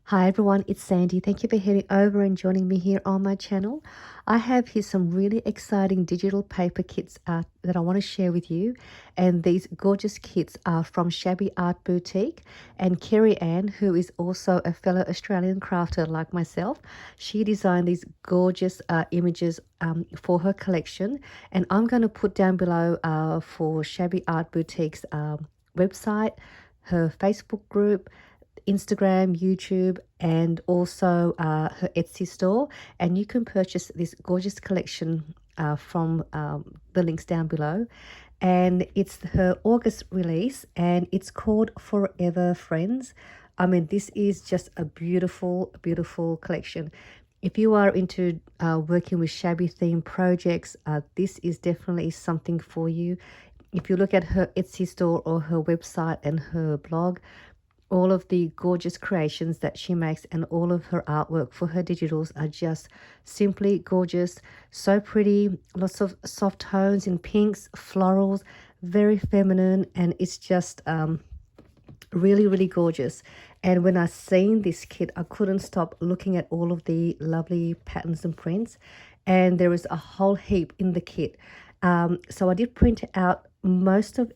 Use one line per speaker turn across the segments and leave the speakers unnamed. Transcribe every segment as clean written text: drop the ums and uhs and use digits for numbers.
Hi everyone, it's Sandy. Thank you for heading over and joining me here on my channel. I have here some really exciting digital paper kits that I want to share with you. And these gorgeous kits are from Shabby Art Boutique, and Kerryanne, who is also a fellow Australian crafter like myself. She designed these gorgeous images for her collection. And I'm going to put down below for Shabby Art Boutique's website, her Facebook group, Instagram, YouTube, and also her Etsy store. And you can purchase this gorgeous collection from the links down below. And it's her August release, and it's called Forever Friends. I mean, this is just a beautiful, beautiful collection. If you are into working with shabby theme projects, this is definitely something for you. If you look at her Etsy store or her website and her blog, all of the gorgeous creations that she makes and all of her artwork for her digitals are just simply gorgeous, so pretty, lots of soft tones in pinks, florals, very feminine, and it's just really, really gorgeous. And when I seen this kit, I couldn't stop looking at all of the lovely patterns and prints, and there is a whole heap in the kit. So I did print out most of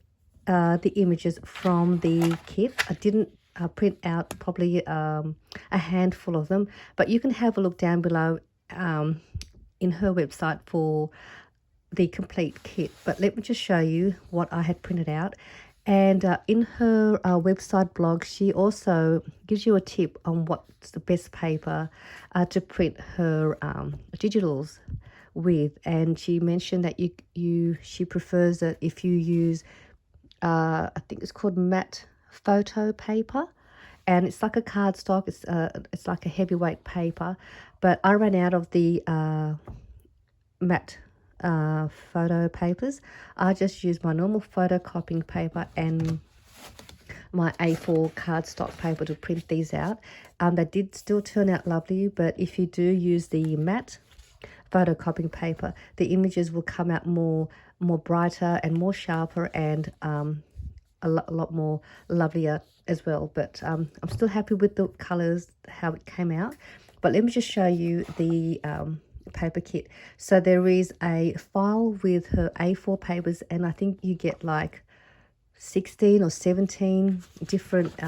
the images from the kit. I didn't print out probably a handful of them, but you can have a look down below in her website for the complete kit. But let me just show you what I had printed out. And in her website blog, she also gives you a tip on what's the best paper to print her digitals with. And she mentioned that she prefers it if you use I think it's called matte photo paper, and it's like a cardstock. It's like a heavyweight paper, but I ran out of the matte photo papers. I just used my normal photocopying paper and my A4 cardstock paper to print these out. They did still turn out lovely, but if you do use the matte photocopying paper, the images will come out more brighter and more sharper, and a lot more lovelier as well. But I'm still happy with the colors, how it came out. But let me just show you the paper kit. So there is a file with her A4 papers, and I think you get like 16 or 17 different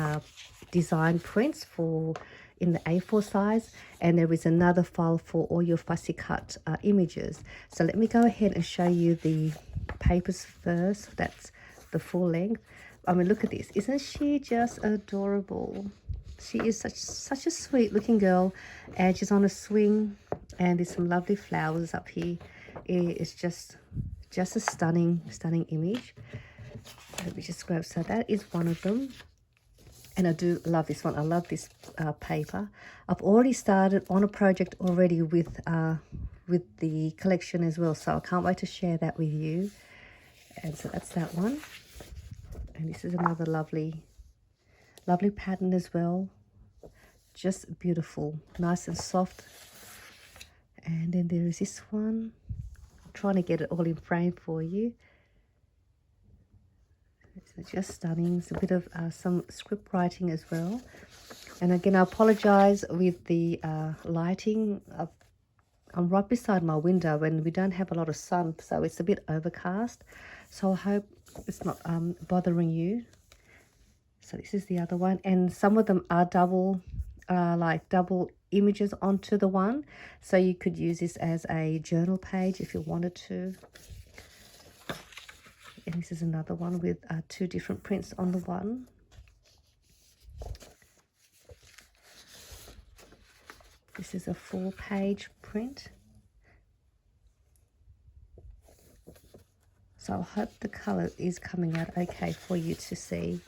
design prints for in the A4 size, and there is another file for all your fussy cut images. So let me go ahead and show you the papers first. That's the full length. I mean, look at this. Isn't she just adorable? She is such a sweet looking girl, and she's on a swing, and there's some lovely flowers up here. It's just a stunning image. Let me just grab, so that is one of them. And I do love this one. I love this paper. I've already started on a project already with the collection as well, so I can't wait to share that with you. And so that's that one. And this is another lovely pattern as well. Just beautiful, nice and soft. And then there is this one. I'm trying to get it all in frame for you. It's just stunning. It's a bit of some script writing as well. And again, I apologize with the lighting. I'm right beside my window and we don't have a lot of sun, so it's a bit overcast. So I hope it's not bothering you. So this is the other one, and some of them are double images onto the one. So you could use this as a journal page if you wanted to. And this is another one with two different prints on the one. This is a 4-page print. So I hope the color is coming out okay for you to see.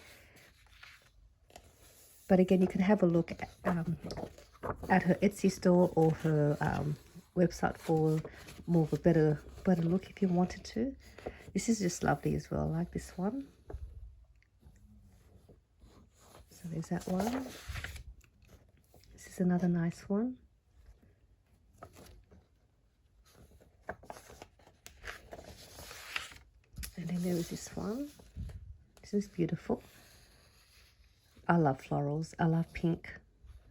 But again, you can have a look at her Etsy store or her website for more of a better look if you wanted to. This is just lovely as well. I like this one. So there's that one. This is another nice one. And then there is this one. This is beautiful. I love florals. I love pink.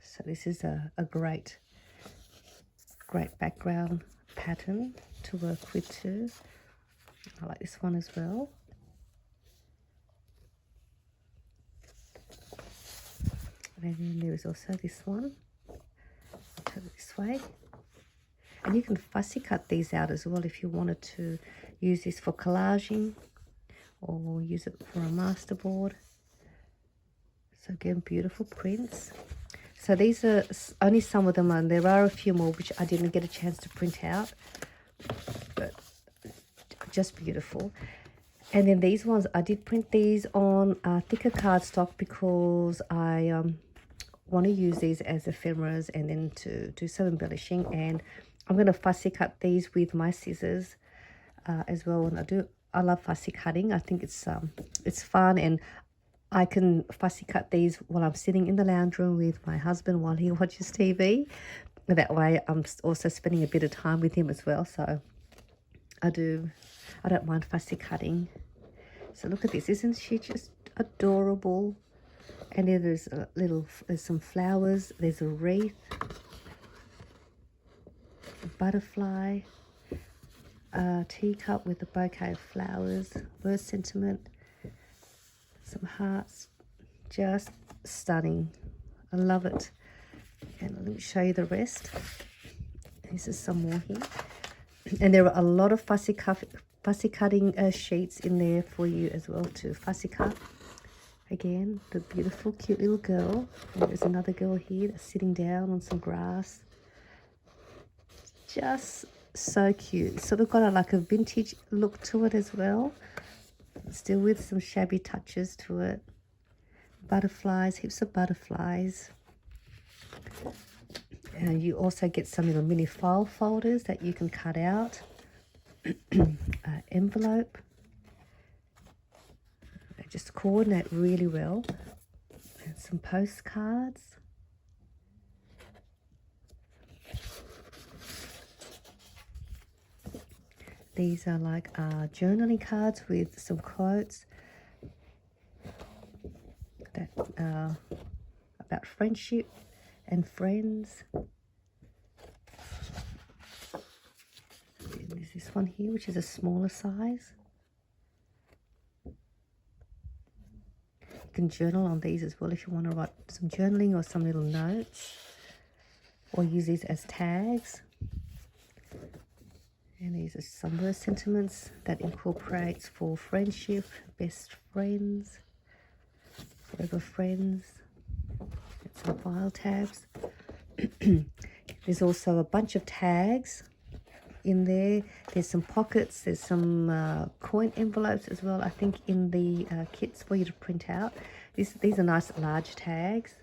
So this is a great background pattern to work with too. I like this one as well. And then there is also this one. I'll turn it this way. And you can fussy cut these out as well if you wanted to use this for collaging or use it for a masterboard. So again, beautiful prints. So these are only some of them, and there are a few more which I didn't get a chance to print out, but just beautiful. And then these ones, I did print these on thicker cardstock because I want to use these as ephemeras and then to do some embellishing. And I'm going to fussy cut these with my scissors as well. And I love fussy cutting. I think it's fun, and I can fussy cut these while I'm sitting in the lounge room with my husband while he watches TV. That way I'm also spending a bit of time with him as well. So I don't mind fussy cutting. So look at this, isn't she just adorable? And then there's some flowers, there's a wreath, a butterfly, a teacup with a bouquet of flowers, bird sentiment, some hearts. Just stunning. I love it. And let me show you the rest. This is some more here. And there are a lot of fussy cutting sheets in there for you as well to fussy cut. Again, the beautiful, cute little girl. And there's another girl here that's sitting down on some grass. Just so cute. So they've got like a vintage look to it as well. Still with some shabby touches to it. Butterflies, heaps of butterflies. And you also get some little mini file folders that you can cut out. Envelope. They just coordinate really well. And some postcards. These are like journaling cards with some quotes that about friendship and friends. And there's this one here, which is a smaller size. You can journal on these as well if you want to write some journaling or some little notes, or use these as tags. And these are some verse sentiments that incorporates for friendship, best friends, forever friends. And some file tabs. There's also a bunch of tags in there. There's some pockets. There's some coin envelopes as well, I think, in the kits for you to print out. These are nice large tags.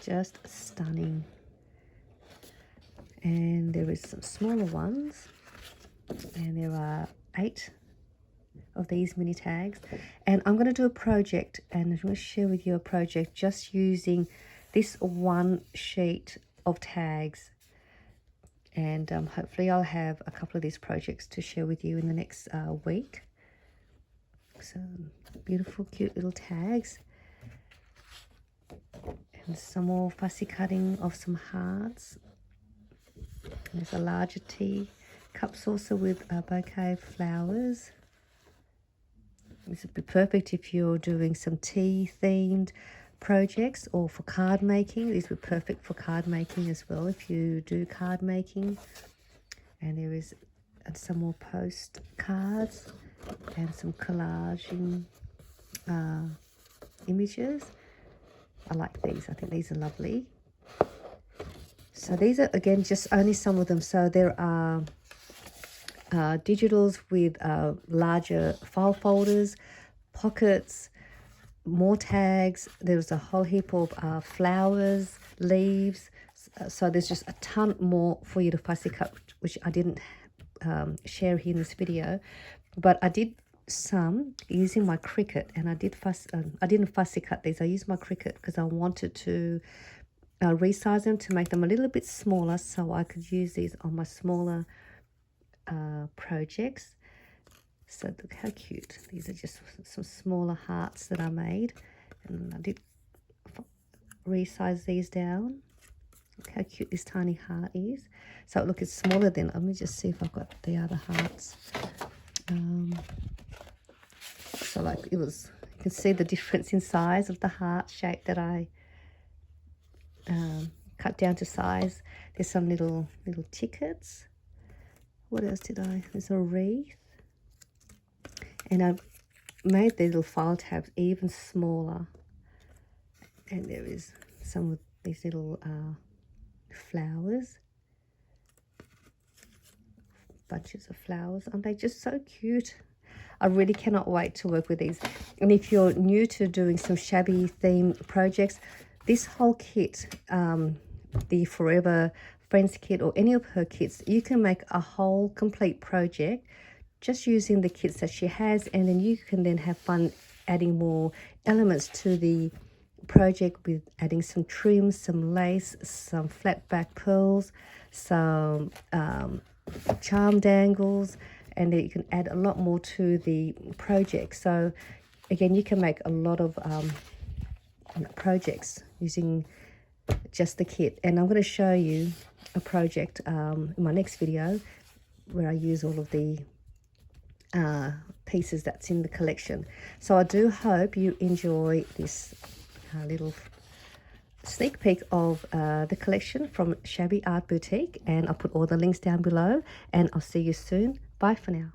Just stunning. And there is some smaller ones, and there are 8 of these mini tags. And I'm going to do a project, and I'm going to share with you a project just using this one sheet of tags. And hopefully I'll have a couple of these projects to share with you in the next week. So beautiful, cute little tags. And some more fussy cutting of some hearts. There's a larger tea cup saucer with a bouquet of flowers. This would be perfect if you're doing some tea themed projects or for card making. These would be perfect for card making as well if you do card making. And there is some more postcards and some collaging images. I like these. I think these are lovely. So these are, again, just only some of them. So there are digitals with larger file folders, pockets, more tags. There's a whole heap of flowers, leaves. So there's just a ton more for you to fussy cut, which I didn't share here in this video. But I did some using my Cricut, and I didn't fussy cut these. I used my Cricut because I wanted to resize them to make them a little bit smaller so I could use these on my smaller projects. So look how cute. These are just some smaller hearts that I made, and I did resize these down. Look how cute this tiny heart is. So look, it's smaller than, let me just see if I've got the other hearts. So like it was, you can see the difference in size of the heart shape that I cut down to size. There's some little tickets. What else did I, there's a wreath. And I made the little file tabs even smaller. And there is some of these little flowers. Bunches of flowers. Aren't they just so cute? I really cannot wait to work with these. And if you're new to doing some shabby theme projects, this whole kit, the Forever Friends kit or any of her kits, you can make a whole complete project just using the kits that she has, and then you can then have fun adding more elements to the project with adding some trim, some lace, some flat back pearls, some charm dangles, and then you can add a lot more to the project. So again, you can make a lot of projects using just the kit. And I'm going to show you a project in my next video where I use all of the pieces that's in the collection. So I do hope you enjoy this little sneak peek of the collection from Shabby Art Boutique, and I'll put all the links down below, and I'll see you soon. Bye for now.